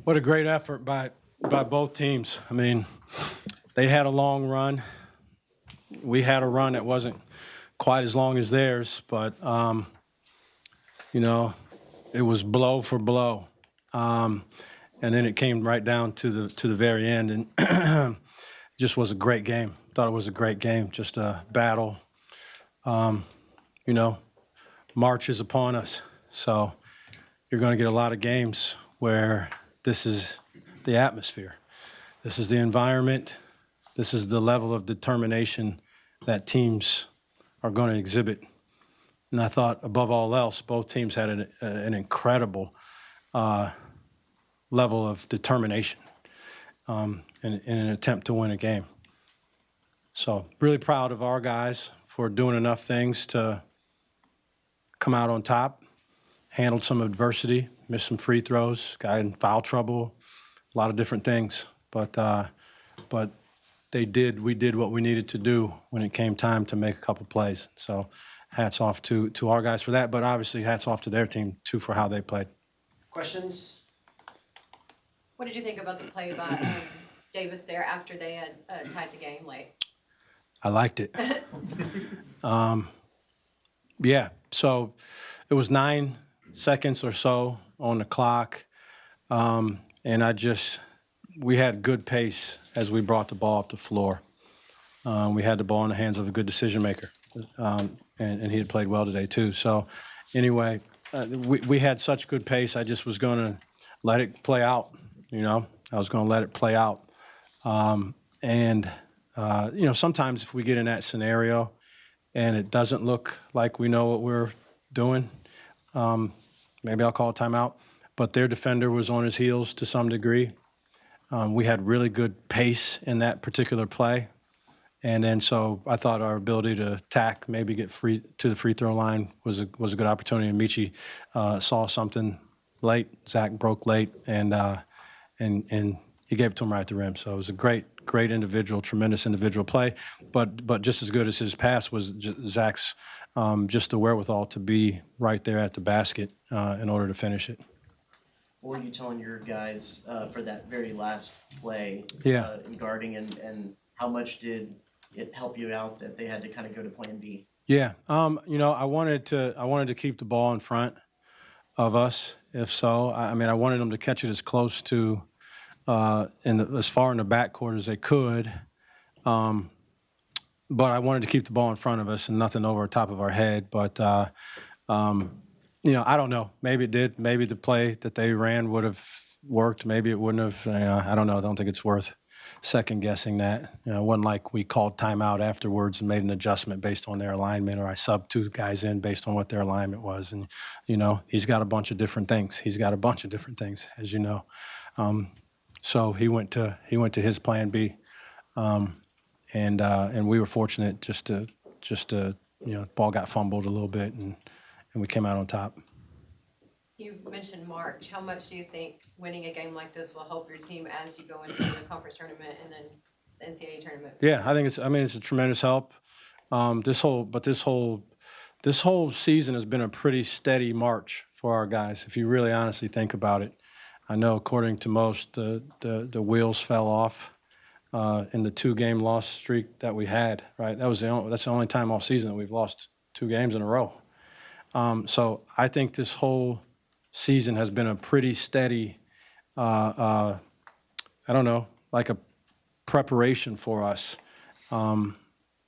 What a great effort by both teams. I mean, they had a long run. We had a run that wasn't quite as long as theirs, but it was blow for blow, and then it came right down to the very end, and it just was a great game. Thought it was a great game, just a battle. March is upon us, so you're going to get a lot of games where this is the atmosphere, this is the environment, this is the level of determination that teams are going to exhibit. And I thought, above all else, both teams had an incredible level of determination in an attempt to win a game. So really proud of our guys for doing enough things to come out on top, handled some adversity, missed some free throws, got in foul trouble, a lot of different things. But we did what we needed to do when it came time to make a couple plays. So hats off to our guys for that, but obviously hats off to their team, too, for how they played. Questions? What did you think about the play by Davis there after they had tied the game late? I liked it. Yeah, so it was 9 seconds or so on the clock, and we had good pace as we brought the ball up the floor. We had the ball in the hands of a good decision maker, and he had played well today too. So anyway, we had such good pace. I just was going to let it play out. I was going to let it play out. Sometimes if we get in that scenario and it doesn't look like we know what we're doing, maybe I'll call a timeout. But their defender was on his heels to some degree. We had really good pace in that particular play. And then so I thought our ability to attack, maybe get free to the free throw line was a good opportunity. And Meikle saw something late. Zach broke late, and he gave it to him right at the rim. So it was a great individual, tremendous individual play. But just as good as his pass was Zach's just the wherewithal to be right there at the basket in order to finish it. What were you telling your guys for that very last play in guarding, and how much did it help you out that they had to kind of go to plan B? Yeah, I wanted to keep the ball in front of us. If so, I wanted them to catch it as close to as far in the backcourt as they could. But I wanted to keep the ball in front of us and nothing over the top of our head. But I don't know. Maybe it did. Maybe the play that they ran would have worked. Maybe it wouldn't have. I don't know. I don't think it's worth second guessing that. It wasn't like we called timeout afterwards and made an adjustment based on their alignment, or I subbed 2 guys in based on what their alignment was. And he's got a bunch of different things. As you know. So he went to his plan B, and we were fortunate just to ball got fumbled a little bit and we came out on top. You mentioned March. How much do you think winning a game like this will help your team as you go into the conference tournament and then the NCAA tournament? Yeah, I think it's a tremendous help. This whole season has been a pretty steady march for our guys. If you really honestly think about it, I know according to most, the wheels fell off in the 2-game loss streak that we had. Right, that's the only time all season that we've lost 2 games in a row. So I think this whole season has been a pretty steady, like a preparation for us. And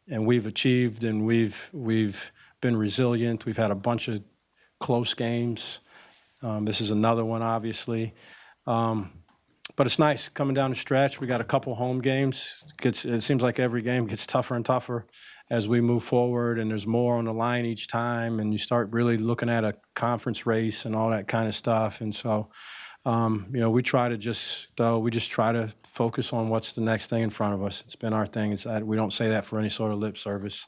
we've achieved, and we've been resilient. We've had a bunch of close games. This is another one, obviously. But it's nice coming down the stretch. We got a couple home games. It seems like every game gets tougher and tougher as we move forward, and there's more on the line each time, and you start really looking at a conference race and all that kind of stuff. And so, we try to focus on what's the next thing in front of us. It's been our thing. It's that we don't say that for any sort of lip service.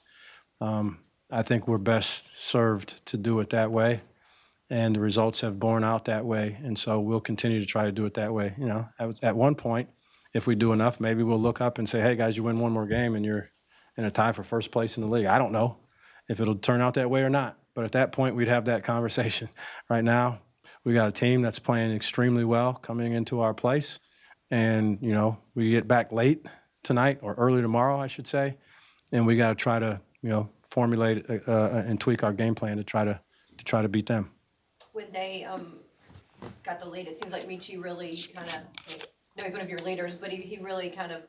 I think we're best served to do it that way, and the results have borne out that way. And so we'll continue to try to do it that way. At one point, if we do enough, maybe we'll look up and say, hey, guys, you win one more game and you're in a tie for first place in the league. I don't know if it'll turn out that way or not. But at that point, we'd have that conversation. Right now, we got a team that's playing extremely well coming into our place. And, you know, we get back late tonight or early tomorrow, I should say. And we got to try to, you know, formulate and tweak our game plan to try to beat them. When they got the lead, it seems like Michi really kind of, I know he's one of your leaders, but he really kind of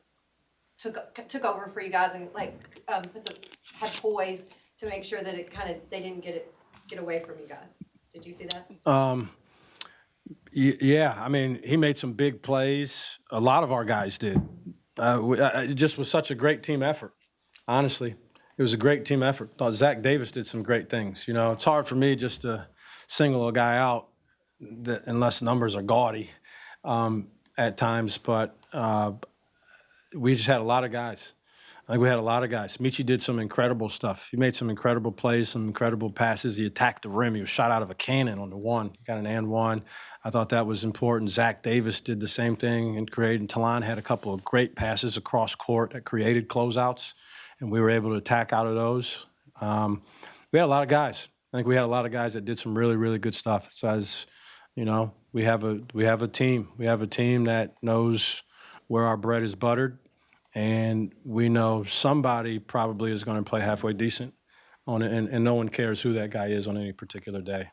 took over for you guys and like had poise to make sure that they didn't get away from you guys. Did you see that? Yeah, I mean, he made some big plays. A lot of our guys did. It just was such a great team effort. Honestly, it was a great team effort. Thought Zach Davis did some great things. You know, it's hard for me just to single a guy out unless numbers are gaudy at times. But we just had a lot of guys. I think we had a lot of guys. Michi did some incredible stuff. He made some incredible plays, some incredible passes. He attacked the rim. He was shot out of a cannon on the one. He got an and one. I thought that was important. Zach Davis did the same thing and created. And Talon had a couple of great passes across court that created closeouts, and we were able to attack out of those. We had a lot of guys. I think we had a lot of guys that did some really, really good stuff. So as you know, we have a team. We have a team that knows where our bread is buttered. And we know somebody probably is going to play halfway decent on it, and no one cares who that guy is on any particular day.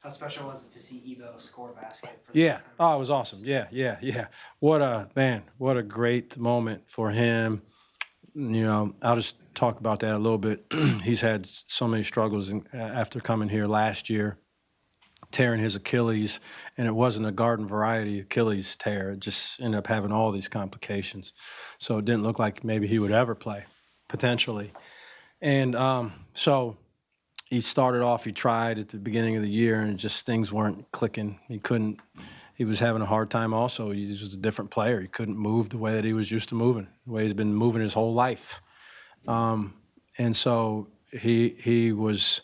How special was it to see Evo score a basket? For the Yeah. first time? Oh, it was awesome. Yeah. What a great moment for him. You know, I'll just talk about that a little bit. He's had so many struggles after coming here last year, tearing his Achilles, and it wasn't a garden variety Achilles tear. It just ended up having all these complications. So it didn't look like maybe he would ever play, potentially. And so he started off, he tried at the beginning of the year, and just things weren't clicking. He was having a hard time also. He was a different player. He couldn't move the way that he was used to moving, the way he's been moving his whole life. And so he was,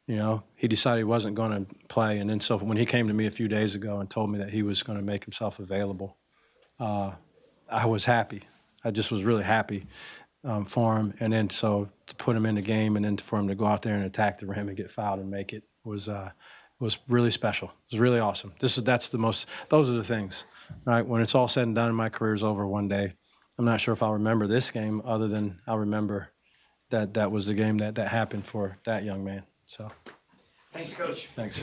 you know, he decided he wasn't going to play. And then so when he came to me a few days ago and told me that he was going to make himself available, I was happy. I just was really happy for him. And then so to put him in the game and then for him to go out there and attack the rim and get fouled and make it was really special. It was really awesome. Those are the things, right? When it's all said and done and my career's over one day, I'm not sure if I'll remember this game other than I'll remember that was the game that happened for that young man. So, Thanks, Coach. thanks.